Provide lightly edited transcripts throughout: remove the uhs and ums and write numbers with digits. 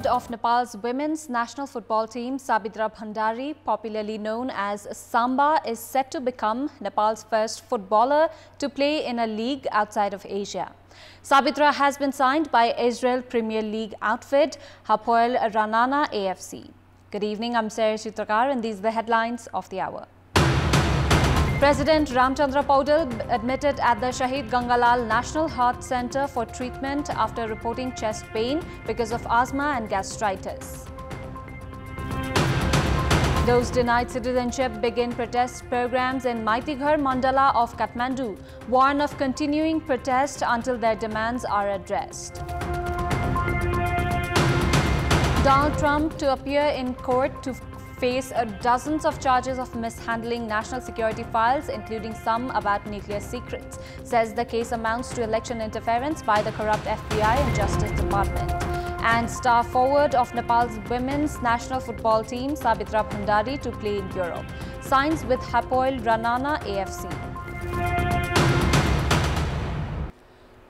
forward of Nepal's women's national football team, Sabitra Bhandari, popularly known as Samba, is set to become Nepal's first footballer to play in a league outside of Asia. Sabitra has been signed by Israel Premier League outfit Hapoel Ranana AFC. Good evening, I'm Sarah Chitrakar and these are the headlines of the hour. President Chandra Poudel admitted at the Shahid Gangalal National Heart Centre for treatment after reporting chest pain because of asthma and gastritis. Those denied citizenship begin protest programs in Maitighar Mandala of Kathmandu, warn of continuing protest until their demands are addressed. Donald Trump to appear in court to face dozens of charges of mishandling national security files, including some about nuclear secrets, says the case amounts to election interference by the corrupt FBI and Justice Department. And star forward of Nepal's women's national football team, Sabitra Bhandari, to play in Europe, signs with Hapoel Ranana AFC.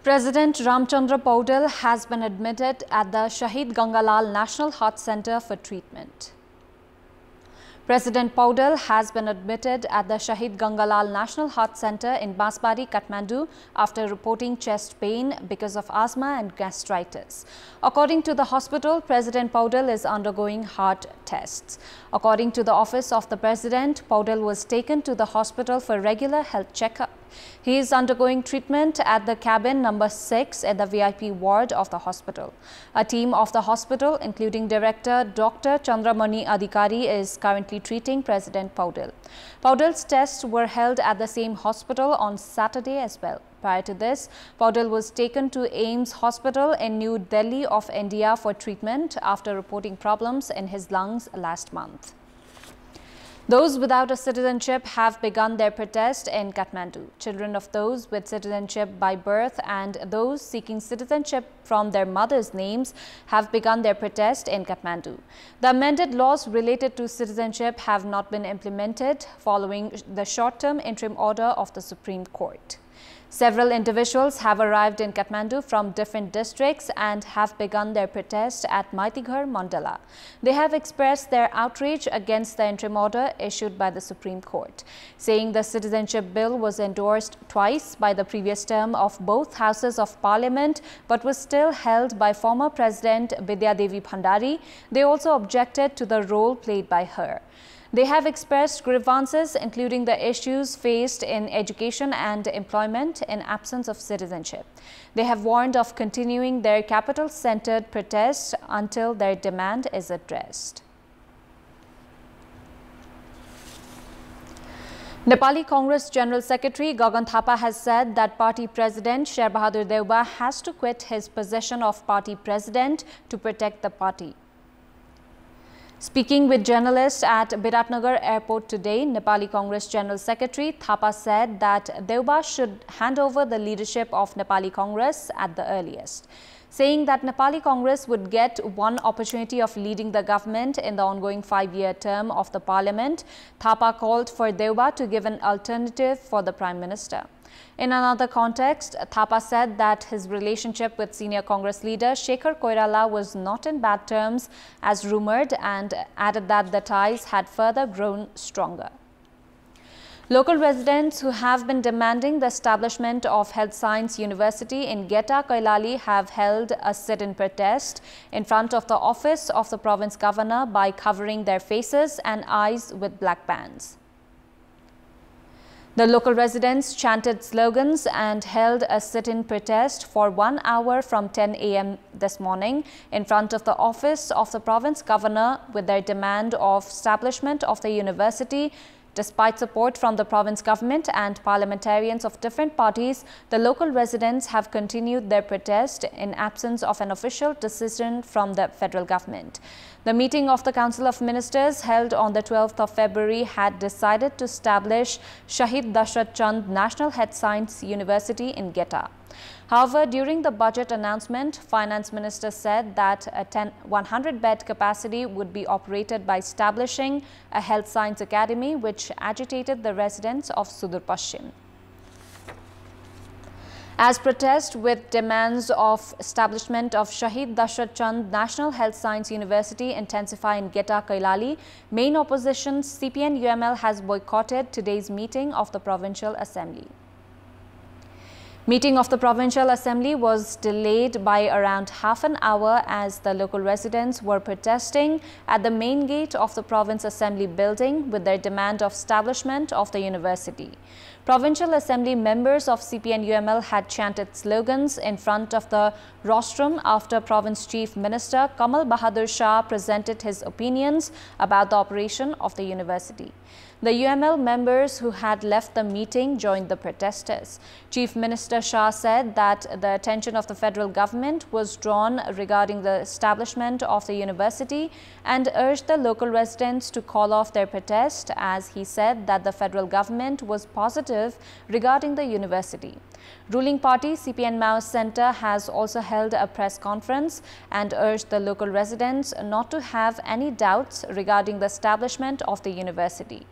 President Chandra Poudel has been admitted at the Shahid Gangalal National Heart Centre for treatment. President Poudel has been admitted at the Shahid Gangalal National Heart Centre in Basbari, Kathmandu after reporting chest pain because of asthma and gastritis. According to the hospital, President Poudel is undergoing heart tests. According to the office of the President, Poudel was taken to the hospital for regular health checkup. He is undergoing treatment at the cabin number 6 at the VIP ward of the hospital. A team of the hospital, including Director Dr. Chandramani Adhikari, is currently treating President Poudel. Poudel's tests were held at the same hospital on Saturday as well. Prior to this, Poudel was taken to AIIMS Hospital in New Delhi of India for treatment after reporting problems in his lungs last month. Those without a citizenship have begun their protest in Kathmandu. Children of those with citizenship by birth and those seeking citizenship from their mothers' names have begun their protest in Kathmandu. The amended laws related to citizenship have not been implemented following the short-term interim order of the Supreme Court. Several individuals have arrived in Kathmandu from different districts and have begun their protest at Maitighar Mandala. They have expressed their outrage against the interim order issued by the Supreme Court, saying the citizenship bill was endorsed twice by the previous term of both houses of parliament but was still held by former President Vidya Devi Bhandari. They also objected to the role played by her. They have expressed grievances including the issues faced in education and employment in absence of citizenship. They have warned of continuing their capital-centered protests until their demand is addressed. Nepali Congress General Secretary Gyanendra Thapa has said that party president Sher Bahadur Deuba has to quit his position of party president to protect the party. Speaking with journalists at Biratnagar Airport today, Nepali Congress General Secretary Thapa said that Deuba should hand over the leadership of Nepali Congress at the earliest. Saying that Nepali Congress would get one opportunity of leading the government in the ongoing 5-year term of the parliament, Thapa called for Deuba to give an alternative for the Prime Minister. In another context, Thapa said that his relationship with senior Congress leader Shekhar Koirala was not in bad terms as rumoured and added that the ties had further grown stronger. Local residents who have been demanding the establishment of Health Science University in Geta, Kailali have held a sit-in protest in front of the office of the province governor by covering their faces and eyes with black bands. The local residents chanted slogans and held a sit-in protest for 1 hour from 10 a.m. this morning in front of the office of the province governor with their demand of establishment of the university. Despite support from the province government and parliamentarians of different parties, the local residents have continued their protest in absence of an official decision from the federal government. The meeting of the Council of Ministers held on the 12th of February had decided to establish Shahid Dashrath Chand National Health Science University in Geta. However, during the budget announcement, Finance Minister said that a 100-bed capacity would be operated by establishing a health science academy, which agitated the residents of Sudur Pashchim. As protest with demands of establishment of Shahid Dashrath Chand National Health Science University intensify in Geta Kailali, main opposition CPN-UML has boycotted today's meeting of the Provincial Assembly. Meeting of the Provincial Assembly was delayed by around half an hour as the local residents were protesting at the main gate of the Province Assembly building with their demand of establishment of the university. Provincial Assembly members of CPN-UML had chanted slogans in front of the rostrum after Province Chief Minister Kamal Bahadur Shah presented his opinions about the operation of the university. The UML members who had left the meeting joined the protesters. Chief Minister Shah said that the attention of the federal government was drawn regarding the establishment of the university and urged the local residents to call off their protest, as he said that the federal government was positive regarding the university. Ruling party CPN Maoist Centre has also held a press conference and urged the local residents not to have any doubts regarding the establishment of the university.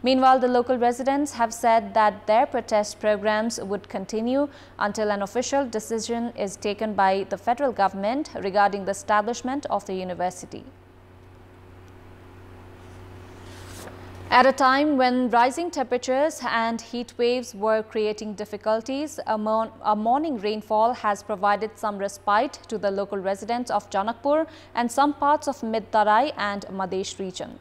Meanwhile, the local residents have said that their protest programs would continue until an official decision is taken by the federal government regarding the establishment of the university. At a time when rising temperatures and heat waves were creating difficulties, a morning rainfall has provided some respite to the local residents of Janakpur and some parts of Mid-Tarai and Madesh region.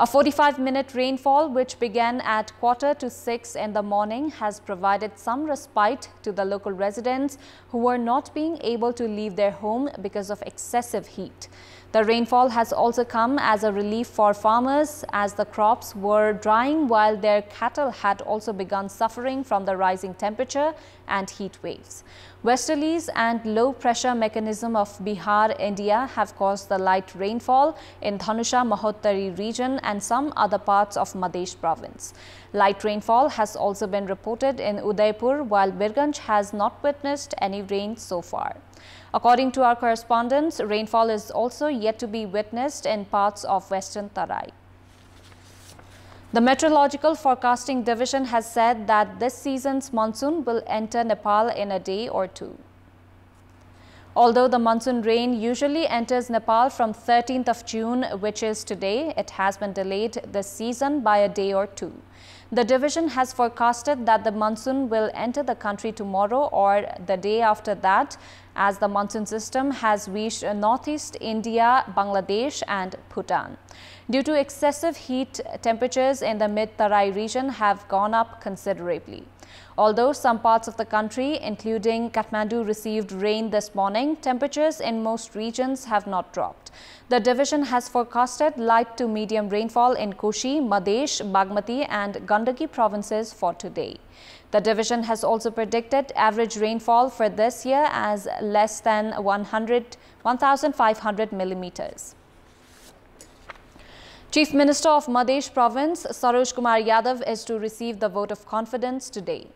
A 45-minute rainfall, which began at 5:45 in the morning, has provided some respite to the local residents who were not being able to leave their home because of excessive heat. The rainfall has also come as a relief for farmers as the crops were drying while their cattle had also begun suffering from the rising temperature and heat waves. Westerlies and low pressure mechanism of Bihar, India have caused the light rainfall in Dhanusha Mahottari region and some other parts of Madesh province. Light rainfall has also been reported in Udaipur, while Birganj has not witnessed any rain so far. According to our correspondents, rainfall is also yet to be witnessed in parts of western Tarai. The Meteorological Forecasting Division has said that this season's monsoon will enter Nepal in a day or two. Although the monsoon rain usually enters Nepal from 13th of June, which is today, it has been delayed this season by a day or two. The division has forecasted that the monsoon will enter the country tomorrow or the day after that, as the monsoon system has reached northeast India, Bangladesh and Bhutan. Due to excessive heat, temperatures in the Mid-Tarai region have gone up considerably. Although some parts of the country, including Kathmandu, received rain this morning, temperatures in most regions have not dropped. The division has forecasted light to medium rainfall in Koshi, Madesh, Bagmati and Gandaki provinces for today. The division has also predicted average rainfall for this year as less than 1,500 millimeters. Chief Minister of Madhya Province, Saroj Kumar Yadav, is to receive the vote of confidence today.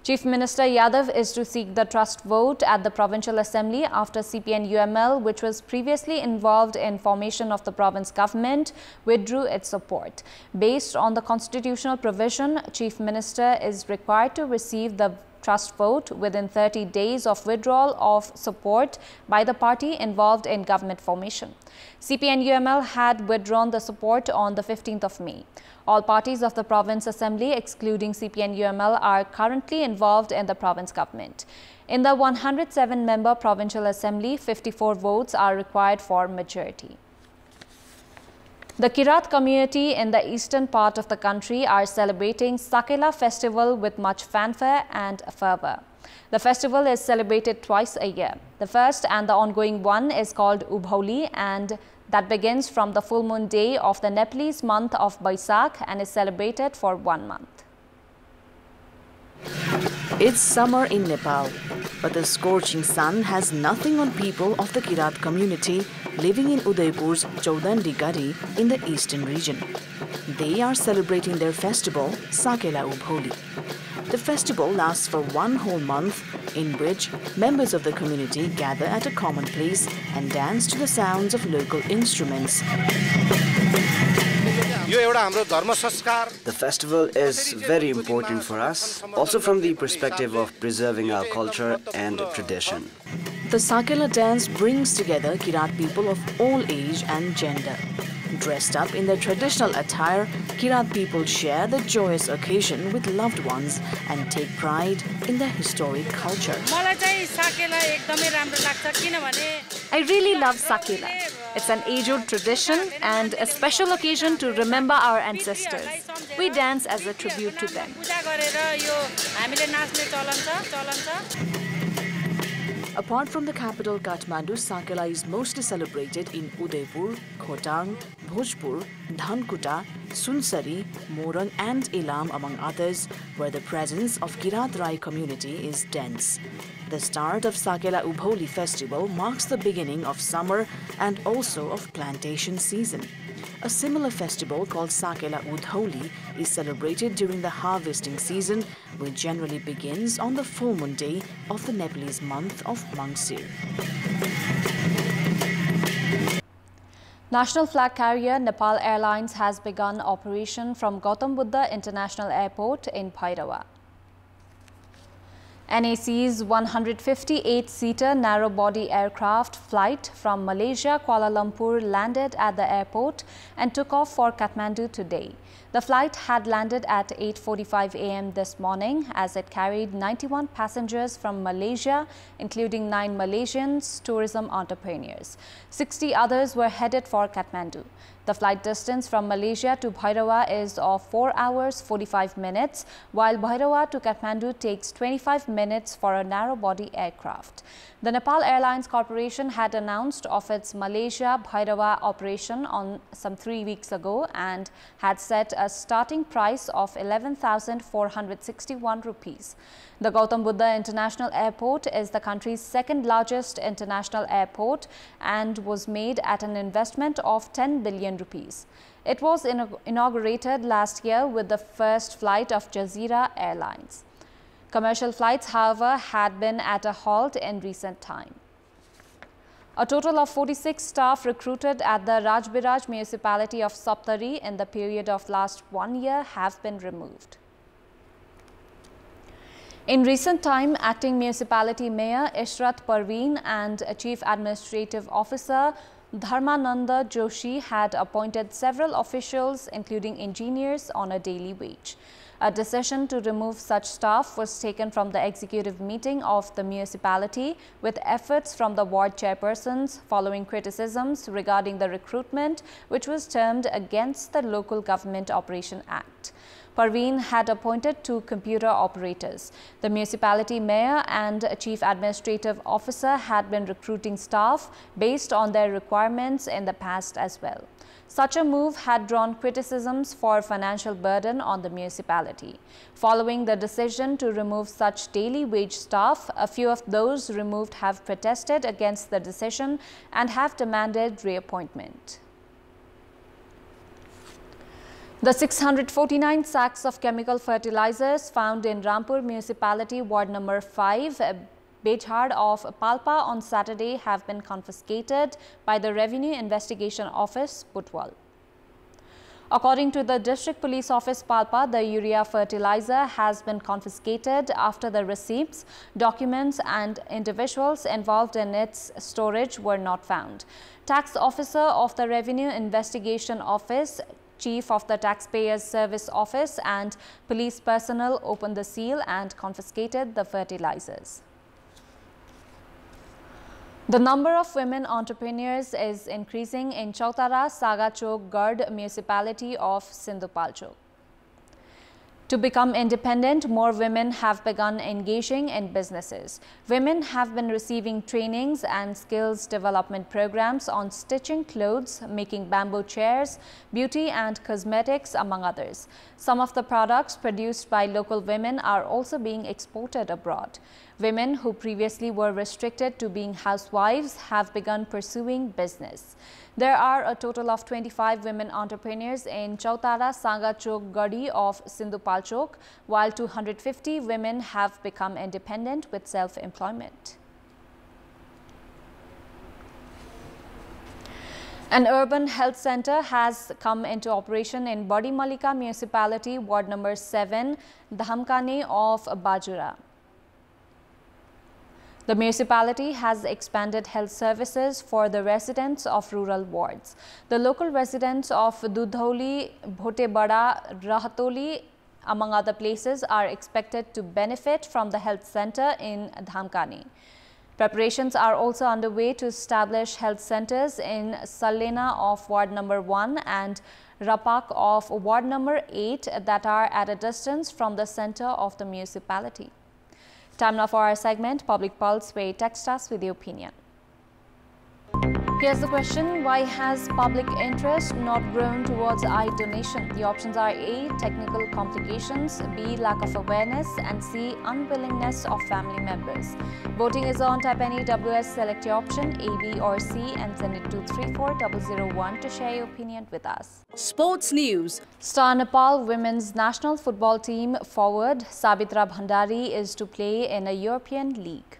Chief Minister Yadav is to seek the trust vote at the Provincial Assembly after CPN-UML, which was previously involved in formation of the province government, withdrew its support. Based on the constitutional provision, Chief Minister is required to receive the trust vote within 30 days of withdrawal of support by the party involved in government formation. CPN-UML had withdrawn the support on the 15th of May. All parties of the Province Assembly, excluding CPN-UML, are currently involved in the province government. In the 107-member Provincial Assembly, 54 votes are required for majority. The Kirat community in the eastern part of the country are celebrating Sagela Festival with much fanfare and fervor. The festival is celebrated twice a year. The first and the ongoing one is called Ubholi, and that begins from the full moon day of the Nepalese month of Baisakh and is celebrated for 1 month. It's summer in Nepal, but the scorching sun has nothing on people of the Kirat community living in Udaipur's Chaudandi Gari in the eastern region. They are celebrating their festival, Sagela Ubholi. The festival lasts for 1 whole month, in which members of the community gather at a common place and dance to the sounds of local instruments. यो एउटा हाम्रो धर्म संस्कार The festival is very important for us, also from the perspective of preserving our culture and tradition. The Sagela dance brings together Kirat people of all age and gender. Dressed up in their traditional attire, Kirat people share the joyous occasion with loved ones and take pride in their historic culture. I really love Sagela. It's an age-old tradition and a special occasion to remember our ancestors. We dance as a tribute to them. Apart from the capital Kathmandu, Sagela is mostly celebrated in Udaipur, Khotang, Bhojpur, Dhankuta, Sunsari, Morang and Ilam among others, where the presence of Kirat Rai community is dense. The start of Sagela Ubholi festival marks the beginning of summer and also of plantation season. A similar festival called Sagela Udholi is celebrated during the harvesting season, which generally begins on the full moon day of the Nepalese month of Mangsir. National flag carrier Nepal Airlines has begun operation from Gautam Buddha International Airport in Bhairawa. NAC's 158-seater narrow-body aircraft flight from Malaysia, Kuala Lumpur landed at the airport and took off for Kathmandu today. The flight had landed at 8:45 a.m. this morning as it carried 91 passengers from Malaysia, including 9 Malaysians tourism entrepreneurs. 60 others were headed for Kathmandu. The flight distance from Malaysia to Bhairawa is of 4 hours 45 minutes, while Bhairawa to Kathmandu takes 25 minutes for a narrow-body aircraft. The Nepal Airlines Corporation had announced of its Malaysia-Bhairawa operation on some 3 weeks ago and had set a starting price of 11,461 rupees. The Gautam Buddha International Airport is the country's second largest international airport and was made at an investment of 10 billion rupees. It was inaugurated last year with the first flight of Jazeera Airlines. Commercial flights, however, had been at a halt in recent time. A total of 46 staff recruited at the Rajbiraj municipality of Saptari in the period of last 1 year have been removed. In recent time, acting municipality mayor Ishrat Parveen and Chief Administrative Officer Dharmananda Joshi had appointed several officials, including engineers, on a daily wage. A decision to remove such staff was taken from the executive meeting of the municipality, with efforts from the ward chairpersons following criticisms regarding the recruitment, which was termed against the Local Government Operation Act. Parveen had appointed 2 computer operators. The municipality mayor and chief administrative officer had been recruiting staff based on their requirements in the past as well. Such a move had drawn criticisms for financial burden on the municipality. Following the decision to remove such daily wage staff, a few of those removed have protested against the decision and have demanded reappointment. The 649 sacks of chemical fertilizers found in Rampur Municipality Ward number 5, Bejhar of Palpa on Saturday have been confiscated by the Revenue Investigation Office, Butwal. According to the District Police Office Palpa, the urea fertilizer has been confiscated after the receipts, documents and individuals involved in its storage were not found. Tax Officer of the Revenue Investigation Office, Chief of the Taxpayers Service Office and police personnel opened the seal and confiscated the fertilizers. The number of women entrepreneurs is increasing in Chautara Sagachok Gard municipality of Sindhupalchok. To become independent, more women have begun engaging in businesses. Women have been receiving trainings and skills development programs on stitching clothes, making bamboo chairs, beauty and cosmetics, among others. Some of the products produced by local women are also being exported abroad. Women who previously were restricted to being housewives have begun pursuing business. There are a total of 25 women entrepreneurs in Chautara Sagachok Gadi of Sindhupalchok, while 250 women have become independent with self-employment. An urban health center has come into operation in Badi Malika municipality, ward number 7, Dhamkane of Bajura. The municipality has expanded health services for the residents of rural wards. The local residents of Dudhauli, Bhotebada, Rahatoli, among other places, are expected to benefit from the health center in Dhamkane. Preparations are also underway to establish health centers in Salena of ward number 1 and Rapak of ward number 8 that are at a distance from the center of the municipality. Time now for our segment, Public Pulse, where you text us with your opinion. Here's the question: why has public interest not grown towards eye donation? The options are A, technical complications, B, lack of awareness, and C, unwillingness of family members. Voting is on. Type any WS, select your option A, B or C and send it to 34001 to share your opinion with us. Sports news. Star Nepal women's national football team forward Sabitra Bhandari is to play in a European league.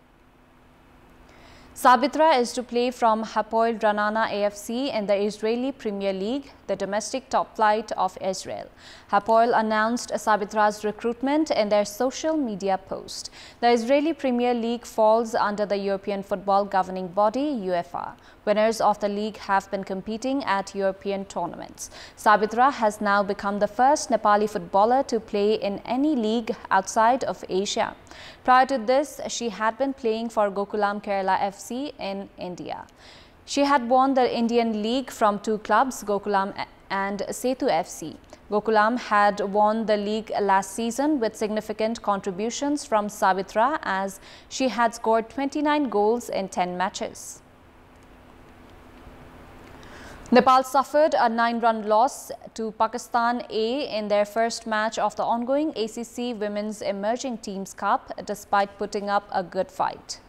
Sabitra is to play from Hapoel Ranana AFC in the Israeli Premier League, the domestic top flight of Israel. Hapoel announced Sabitra's recruitment in their social media post. The Israeli Premier League falls under the European football governing body, UEFA. Winners of the league have been competing at European tournaments. Sabitra has now become the first Nepali footballer to play in any league outside of Asia. Prior to this, she had been playing for Gokulam Kerala FC in India. She had won the Indian League from two clubs, Gokulam and Setu FC. Gokulam had won the league last season with significant contributions from Sabitra as she had scored 29 goals in 10 matches. Nepal suffered a 9-run loss to Pakistan A in their first match of the ongoing ACC Women's Emerging Teams Cup, despite putting up a good fight.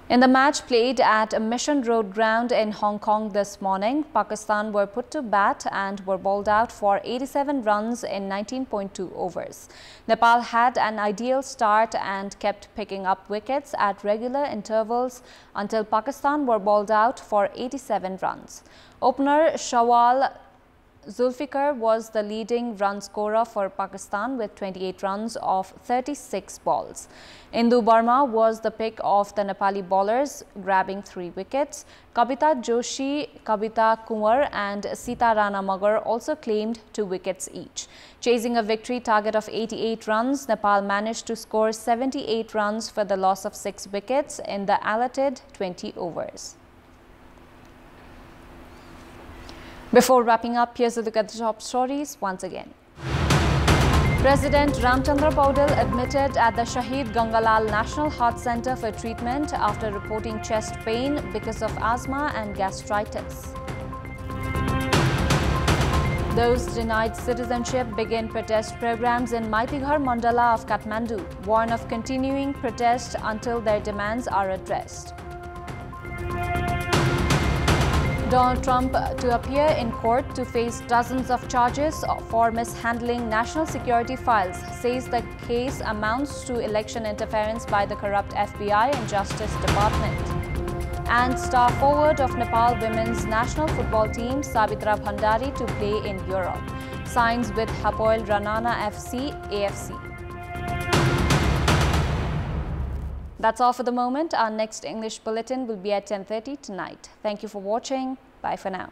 In the match played at Mission Road ground in Hong Kong this morning, Pakistan were put to bat and were bowled out for 87 runs in 19.2 overs. Nepal had an ideal start and kept picking up wickets at regular intervals until Pakistan were bowled out for 87 runs. Opener Shawal Zulfikar was the leading run scorer for Pakistan with 28 runs of 36 balls. Indu Barma was the pick of the Nepali bowlers, grabbing 3 wickets. Kabita Joshi, Kabita Kumar and Sita Rana Magar also claimed 2 wickets each. Chasing a victory target of 88 runs, Nepal managed to score 78 runs for the loss of 6 wickets in the allotted 20 overs. Before wrapping up, here's a look at the top stories once again. President Chandra Poudel admitted at the Shahid Gangalal National Heart Center for treatment after reporting chest pain because of asthma and gastritis. Those denied citizenship begin protest programs in Maitighar Mandala of Kathmandu, warn of continuing protest until their demands are addressed. Donald Trump to appear in court to face dozens of charges for mishandling national security files, says the case amounts to election interference by the corrupt FBI and Justice Department. And star forward of Nepal women's national football team, Sabitra Bhandari, to play in Europe. Signs with Hapoel Ranana FC, AFC. That's all for the moment. Our next English bulletin will be at 10:30 tonight. Thank you for watching. Bye for now.